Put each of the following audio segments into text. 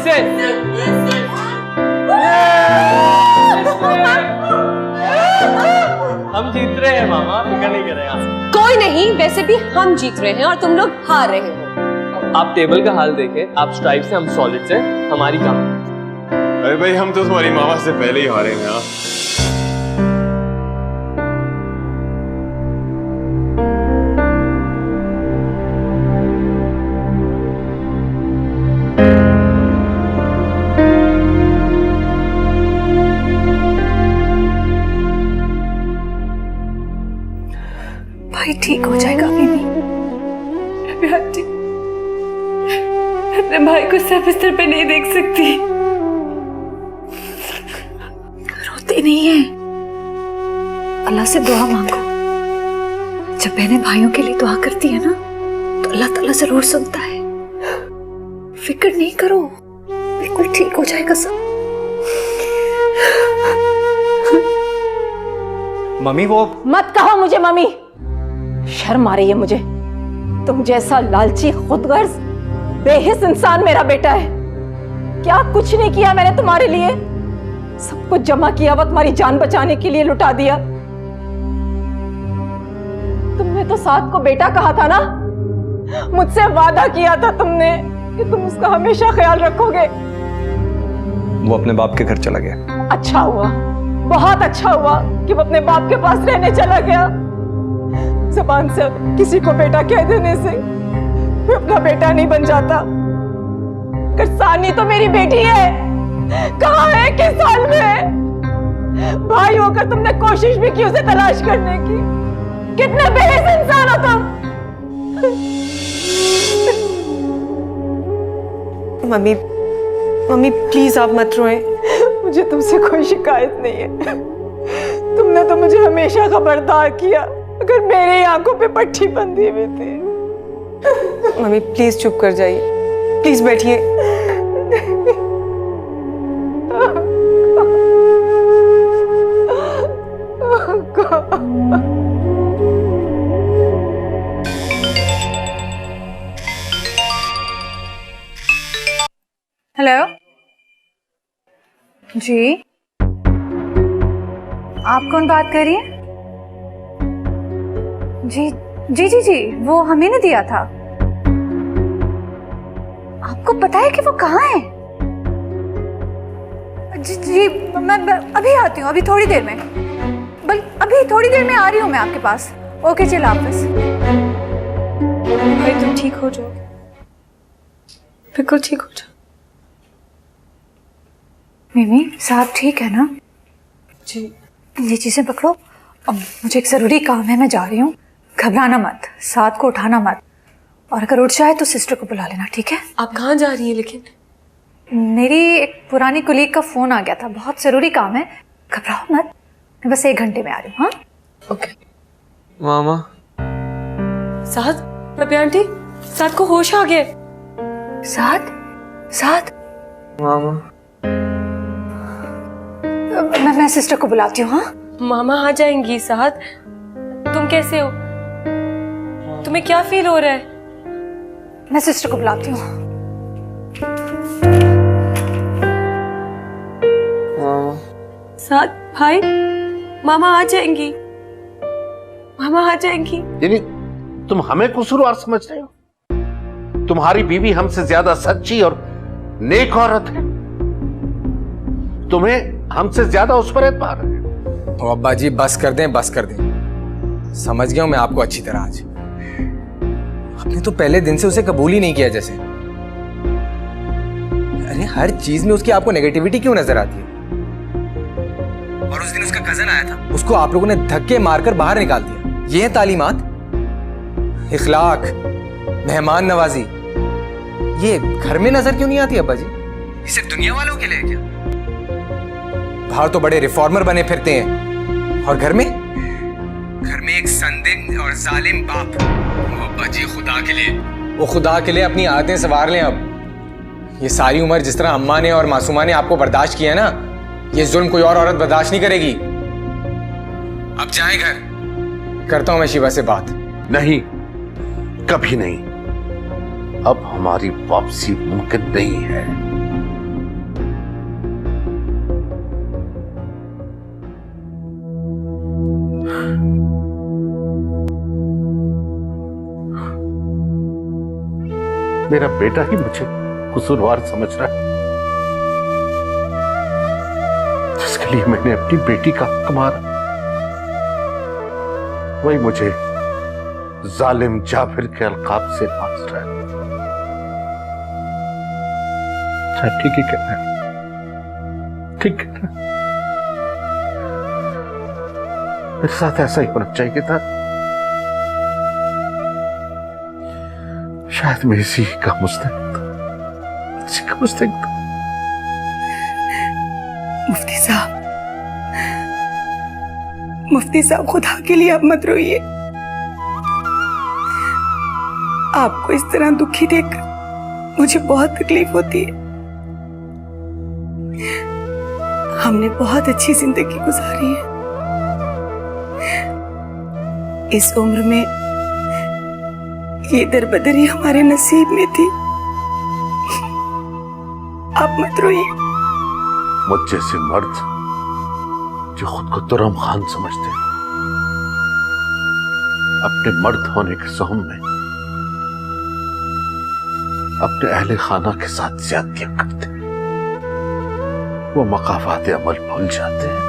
से। हम जीत रहे हैं मामा, फिक्र नहीं करें। कोई नहीं, वैसे भी हम जीत रहे हैं और तुम लोग हार रहे हो। आप टेबल का हाल देखें, आप स्ट्राइक से, हम सॉलिड से, हमारी कहानी। अरे भाई हम तो तुम्हारी मामा से पहले ही हारे हैं। हाँ भाई ठीक हो जाएगा बीबी। मैं अपने भाई को सिर्फ बिस्तर पे नहीं देख सकती। रोते नहीं है, अल्लाह से दुआ मांगो। जब बहनें भाइयों के लिए दुआ करती है ना तो अल्लाह ताला जरूर सुनता है। फिक्र नहीं करो, बिल्कुल ठीक हो जाएगा सब। मम्मी वो मत कहो मुझे मम्मी, शर्म आ रही है मुझे। तुम जैसा लालची खुदगर्ज बेहिस इंसान मेरा बेटा है। क्या कुछ नहीं किया मैंने तुम्हारे लिए, सब कुछ जमा किया हुआ तुम्हारी जान बचाने के लिए लुटा दिया। तुमने तो साथ को बेटा कहा था ना, मुझसे वादा किया था तुमने कि तुम उसका हमेशा ख्याल रखोगे। वो अपने बाप के घर चला गया। अच्छा हुआ, बहुत अच्छा हुआ कि वो अपने बाप के पास रहने चला गया। ज़बान से किसी को बेटा कह देने से मैं अपना बेटा नहीं बन जाता। सानी तो मेरी बेटी है, कहाँ है, किस हाल में है? भाई होकर तुमने कोशिश भी की उसे तलाश करने की। कितने बेहिस इंसान हो तुम। मम्मी मम्मी प्लीज आप मत रोएं। मुझे तुमसे कोई शिकायत नहीं है। तुमने तो मुझे हमेशा खबरदार किया अगर मेरी आंखों पे पट्टी बंधी हुई थी। मम्मी प्लीज चुप कर जाइए, प्लीज बैठिए। हेलो जी, आप कौन बात कर रही हैं? जी जी जी जी, वो हमें ने दिया था। आपको पता है कि वो कहाँ है? जी जी, मैं अभी आती हूँ, अभी थोड़ी देर में, अभी थोड़ी देर में आ रही हूँ मैं आपके पास। ओके चल हाफिज। भाई तुम ठीक हो जाओ, बिल्कुल ठीक हो जाओ। मिमी साहब ठीक है ना? जी ये चीजें पकड़ो, अब मुझे एक जरूरी काम है, मैं जा रही हूँ। घबराना मत, साथ को उठाना मत, और अगर उठ जाए तो सिस्टर को बुला लेना, ठीक है? आप कहाँ जा रही हैं लेकिन? मेरी एक पुरानी कुलीग का फोन आ गया था, बहुत जरूरी काम है, घबराओ मत, मैं बस 1 घंटे में आ रही हूँ। हाँ ओके। मामा साथ रबी आंटी, साथ को होश आ गए। साथ साथ मामा मैं सिस्टर को बुलाती हूँ। हाँ मामा आ जाएंगी। साथ तुम कैसे हो? तुम्हें क्या फील हो रहा है? मैं सिस्टर को बुलाती हूँ। मामा साथ भाई, मामा आ जाएंगी, मामा आ जाएंगी। यानी तुम हमें कसूरवार समझ रहे हो? तुम्हारी बीवी हमसे ज्यादा सच्ची और नेक औरत है, तुम्हें हमसे ज्यादा उस पर एतबार है। ओ अब्बा जी बस कर दें, बस कर दें। समझ गया हूं मैं आपको अच्छी तरह। आज आपने तो पहले दिन से उसे कबूल ही नहीं किया जैसे। अरे हर चीज में उसकी आपको नेगेटिविटी क्यों नजर आती है? और उस दिन उसका कजन आया था, उसको आप लोगों ने धक्के मारकर बाहर निकाल दिया। ये है तालीमात, इखलाक, मेहमान नवाजी। ये घर में नजर क्यों नहीं आती अब्बा जी? ये सिर्फ दुनिया वालों के लिए क्या? बाहर तो बड़े रिफॉर्मर बने फिरते हैं, और घर में एक संदिग्ध और जालिम बाप। वो अब्बा जी खुदा के लिए, वो खुदा के लिए अपनी आदतें संवार लें। अब ये सारी उम्र जिस तरह अम्मा ने और मासूमा ने आपको बर्दाश्त किया ना, ये जुल्म कोई और औरत बर्दाश्त नहीं करेगी। अब जाएं घर, करता हूं मैं शिवा से बात। नहीं, कभी नहीं। अब हमारी वापसी मुमकिन नहीं है। मेरा बेटा ही मुझे कसूरवार समझ रहा है, जिसके लिए मैंने अपनी बेटी का हक मारा, वही मुझे जालिम जाफिर के अलकाब से पास रहा है। ठीक ही कहना है, ठीक है, मेरे साथ ऐसा ही होना चाहिए था। शायद मैं इसी का मुस्तहिक था, इसी का मुस्तहिक था। मुफ्ती साहब खुदा के लिए आप मत रोइए। आपको इस तरह दुखी देखकर मुझे बहुत तकलीफ होती है। हमने बहुत अच्छी जिंदगी गुजारी है। इस उम्र में ये दरबदरी हमारे नसीब में थी। आप मत रोइए। मुझ जैसे मर्द जो खुद को तुरम खान समझते हैं, अपने मर्द होने के सहम में अपने अहले खाना के साथ ज्यादतियां करते हैं, वो मकाफात अमल भूल जाते हैं।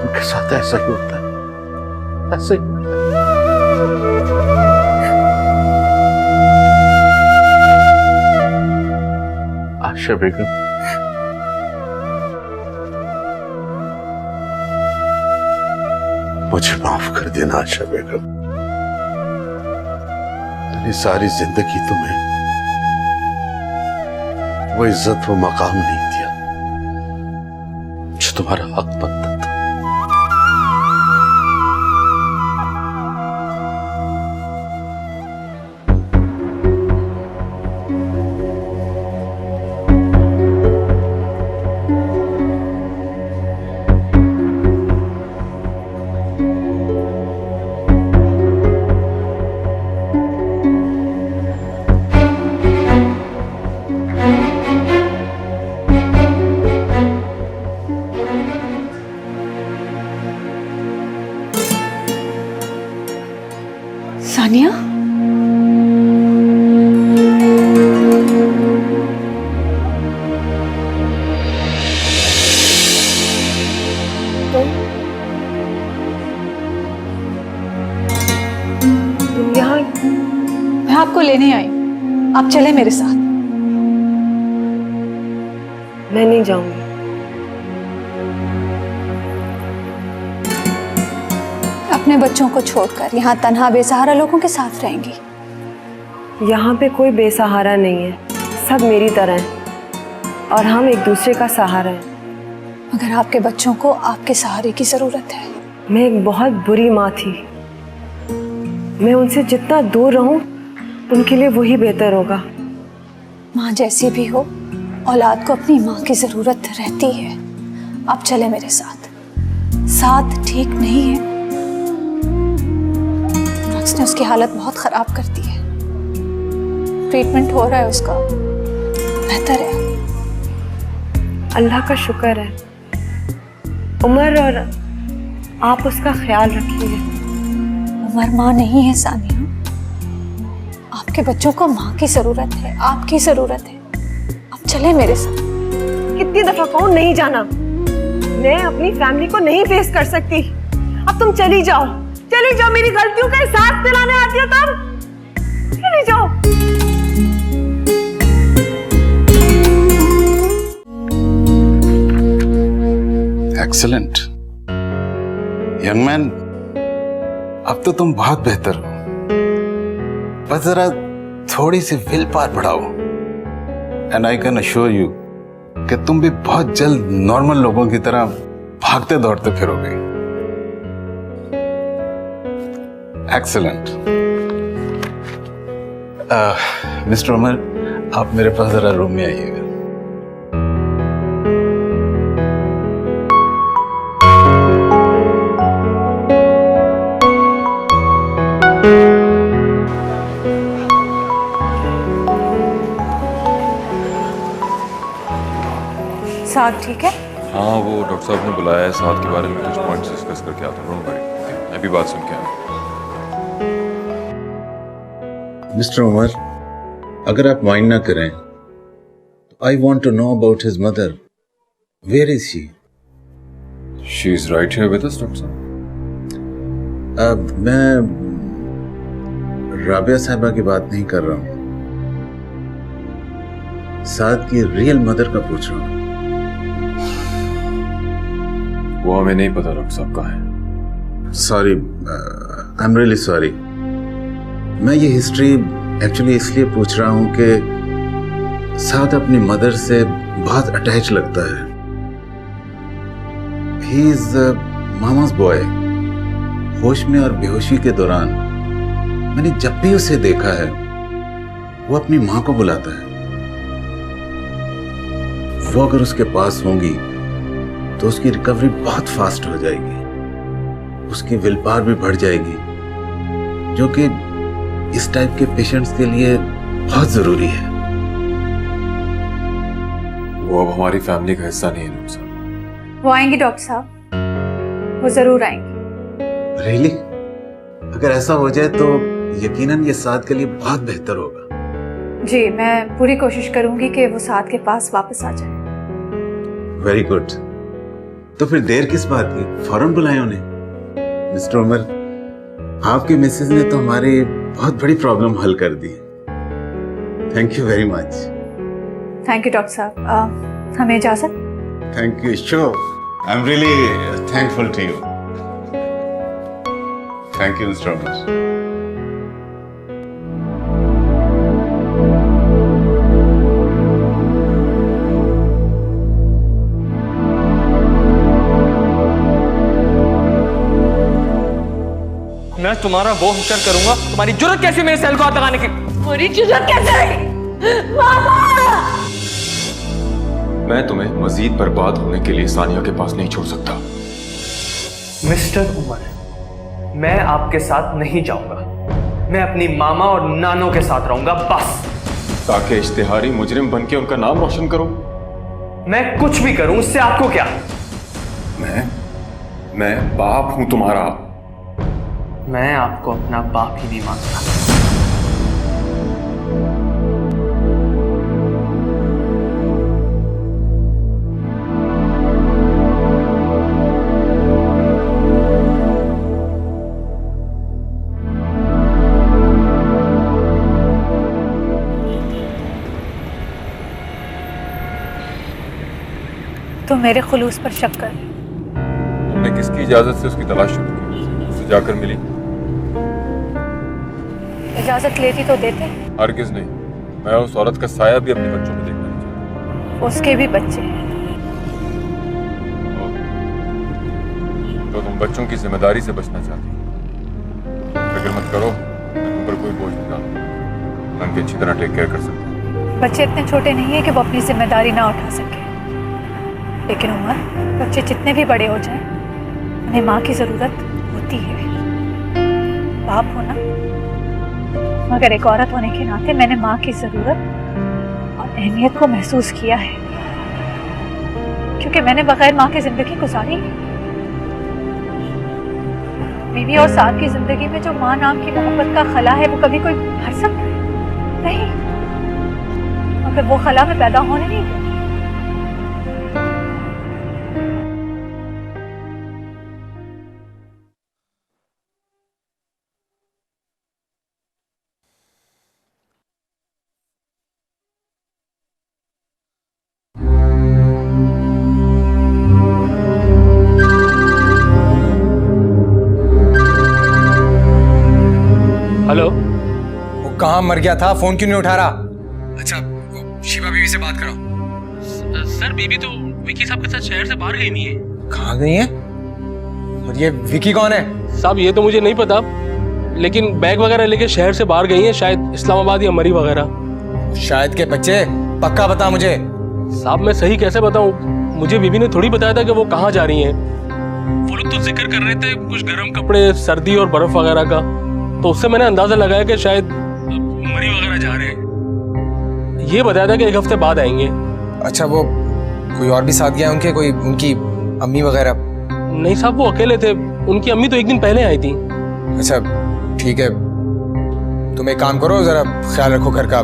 उनके साथ ऐसा ही होता है, ऐसा ही होता है। आशा बेगम, मुझे माफ कर देना आशा बेगम। मैंने सारी जिंदगी तुम्हें वो इज्जत वो मकाम नहीं दिया जो तुम्हारा हक बनता था। सानिया, तुम यहाँ? मैं आपको लेने आई, आप चले मेरे साथ। मैं नहीं जाऊंगी। अपने बच्चों को छोड़कर यहाँ तन्हा बेसहारा लोगों के साथ रहेंगी। यहाँ पे कोई बेसहारा नहीं है, सब मेरी तरह हैं और हम एक दूसरे का सहारा है। मगर आपके बच्चों को आपके सहारे की जरूरत है। मैं एक बहुत बुरी माँ थी, मैं उनसे जितना दूर रहूं उनके लिए वही बेहतर होगा। माँ जैसी भी हो, औलाद को अपनी माँ की जरूरत रहती है। आप चले मेरे साथ। साथ ठीक नहीं है, ड्रग्स ने उसकी हालत बहुत खराब कर दी है। ट्रीटमेंट हो रहा है उसका, बेहतर है। अल्लाह का शुक्र है। उमर और आप उसका ख्याल रखिए। उमर माँ नहीं है सानिया, आपके बच्चों को माँ की जरूरत है, आपकी जरूरत है। आप चले मेरे साथ। कितनी दफा कहूं नहीं जाना, मैं अपनी फैमिली को नहीं फेस कर सकती। अब तुम चली जाओ, चली जाओ। मेरी गलतियों का एहसास दिलाने आती हो तुम, चली जाओ। एक्सीलेंट यंग मैन, अब तो तुम बहुत बेहतर हो। बस जरा थोड़ी सी विल पावर बढ़ाओ and I can assure you कि तुम भी बहुत जल्द नॉर्मल लोगों की तरह भागते दौड़ते फिरोगे। एक्सीलेंट। मिस्टर उमर, आप मेरे पास जरा रूम में आइएगा। साथ ठीक है? हाँ, वो डॉक्टर साहब ने बुलाया है, साथ के बारे में कुछ पॉइंट्स डिस्कस करके आता हूँ। मैं भी बात सुन के आया। मिस्टर उमर, अगर आप माइंड ना करें तो I want to know about his mother. Where is she? She is right here with us, doctor साहब. मैं राबिया साहिबा की बात नहीं कर रहा हूं, साद की रियल मदर का पूछ रहा हूं. वो हमें नहीं पता डॉक्टर साहब कहाँ है. Sorry, I am really sorry. मैं ये हिस्ट्री एक्चुअली इसलिए पूछ रहा हूं कि साद अपनी मदर से बहुत अटैच लगता है. He is mama's boy. होश में और बेहोशी के दौरान मैंने जब भी उसे देखा है वो अपनी मां को बुलाता है. वो अगर उसके पास होंगी तो उसकी रिकवरी बहुत फास्ट हो जाएगी, उसकी विल पावर भी बढ़ जाएगी, जो कि इस टाइप के पेशेंट्स के लिए बहुत जरूरी है. वो अब हमारी फैमिली का हिस्सा नहीं है डॉक्टर साहब. वो आएंगे डॉक्टर साहब, वो जरूर आएंगे. रियली? अगर ऐसा हो जाए तो यकीनन ये साद के लिए बहुत बेहतर होगा. जी, मैं पूरी कोशिश करूंगी कि वो साथ के पास वापस आ जाए. Very good. तो फिर देर किस बात की, फौरन बुलाएं उन्हें. मिस्टर उमर, आपकी मिसेज ने तो हमारी बहुत बड़ी प्रॉब्लम हल कर दी. Thank you very much. Thank you doctor साहब. हमें इजाजत. Thank you. Sure, I am really thankful to you. Thank you mister Umar. मैं तुम्हारा वो हुक्म करूंगा. तुम्हारी जुर्रत कैसी मेरे सेल को हाथ लगाने की? मेरी जुर्रत कैसे आई? मैं तुम्हें मजीद बर्बाद होने के लिए सानिया के पास नहीं छोड़ सकता. मिस्टर उमर, मैं आपके साथ नहीं जाऊंगा. मैं अपनी मामा और नानों के साथ रहूंगा बस. ताकि इश्तिहारी मुजरिम बनके उनका नाम रोशन करूं. मैं कुछ भी करूं, उससे आपको क्या? मैं बाप हूं तुम्हारा. मैं आपको अपना बाप ही नहीं मानता. तो मेरे खुलूस पर शक कर. तुमने किसकी इजाजत से उसकी तलाश शुरू की? उससे जाकर मिली? इजाजत लेती तो देते. हरगिज नहीं. मैं उस औरत का साया भी अपने बच्चों में देखना नहीं चाहता. उसके भी बच्चे हैं. तो तुम बच्चों की जिम्मेदारी से बचना चाहती हो. फिक्र मत करो, मैं तुम पर कोई बोझ नहीं डालूंगा. मैं उनकी अच्छी तरह टेक केयर कर सकता हूँ. बच्चे इतने छोटे नहीं है कि वो अपनी जिम्मेदारी ना उठा सके. लेकिन उमर, बच्चे जितने भी बड़े हो जाएं, उन्हें माँ की जरूरत होती है. बाप होना, मगर एक औरत होने के नाते मैंने माँ की जरूरत और अहमियत को महसूस किया है, क्योंकि मैंने बगैर माँ की जिंदगी गुजारी है. बीवी और साथ की जिंदगी में जो माँ नाम की मोहब्बत का खला है, वो कभी कोई भर सकता है? नहीं. मगर वो खला में पैदा होने नहीं देती. हेलो. वो कहाँ मर गया था? फोन क्यों नहीं उठा रहा? अच्छा, शिवा बीवी से बात कराओ. सर, बीबी तो विकी साहब के साथ शहर से बाहर गई नहीं है. कहाँ गई है? और ये विकी कौन है? साहब, ये तो मुझे नहीं पता, लेकिन बैग वगैरह लेके शहर से बाहर गई हैं, शायद इस्लामाबाद या मरी वगैरह. शायद के बच्चे, पक्का बता मुझे. साहब, मैं सही कैसे बताऊं? मुझे बीबी ने थोड़ी बताया था कि वो कहाँ जा रही हैं. वो लोग तो जिक्र कर रहे थे कुछ गर्म कपड़े, सर्दी और बर्फ वगैरह का, तो उससे मैंने अंदाजा लगाया कि शायद मरी वगैरह जा रहे हैं. ये बताया था कि 1 हफ्ते बाद आएंगे. अच्छा, वो कोई और भी साथ गया उनके? कोई उनकी अम्मी वगैरह? नहीं साहब, वो अकेले थे. उनकी अम्मी तो 1 दिन पहले आई थी. अच्छा, ठीक है. तुम एक काम करो, जरा ख्याल रखो घर का,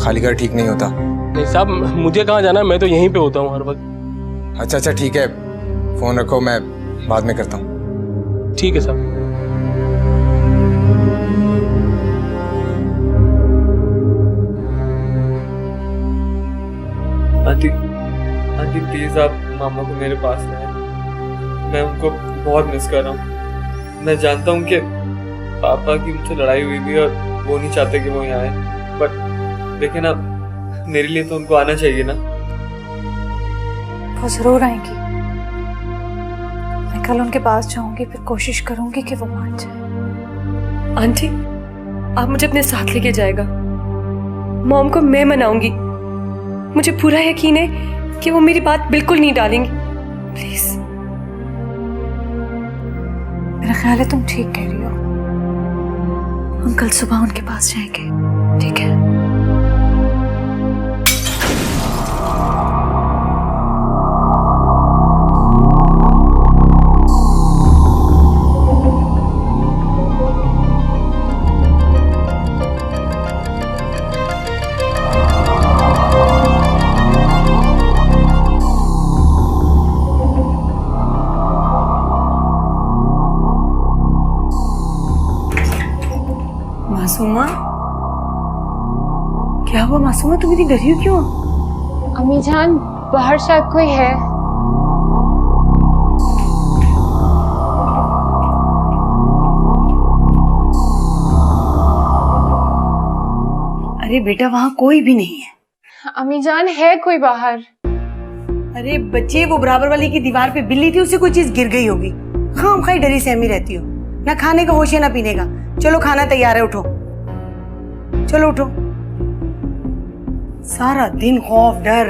खाली घर ठीक नहीं होता। नहीं साहब, मुझे कहाँ जाना है, मैं तो यहीं पे होता हूँ हर वक्त। अच्छा अच्छा ठीक है, फोन रखो, मैं बाद में करता हूँ। ठीक है साहब। आंटी आंटी प्लीज आप मामा को मेरे पास लाएं, मैं उनको बहुत मिस कर रहा हूँ। मैं जानता हूँ कि पापा की उनसे लड़ाई हुई थी और वो नहीं चाहते कि वो यहाँ आए, बट देखिए ना, मेरे लिए तो उनको आना चाहिए ना। वो जरूर आएंगी। मैं कल उनके पास जाऊंगी, फिर कोशिश करूंगी कि वो मान जाए। आंटी आप मुझे अपने साथ लेके जाएगा, मॉम को मैं मनाऊंगी। मुझे पूरा यकीन है कि वो मेरी बात बिल्कुल नहीं डालेंगी। प्लीज। मेरा ख्याल है तुम ठीक कह रही हो। हम कल सुबह उनके पास जाएंगे, ठीक है? मासूमा, क्या हुआ मासूमा, तुम इतनी डरी हो क्यों? अम्मी जान, बाहर शायद कोई है। अरे बेटा, वहां कोई भी नहीं है। अम्मी जान, है कोई बाहर। अरे बच्चे, वो बराबर वाली की दीवार पे बिल्ली थी, उससे कोई चीज गिर गई होगी। खामखाई डरी सहमी रहती हो, ना खाने का होश है ना पीने का। चलो खाना तैयार है, उठो चलो उठो। सारा दिन खौफ डर,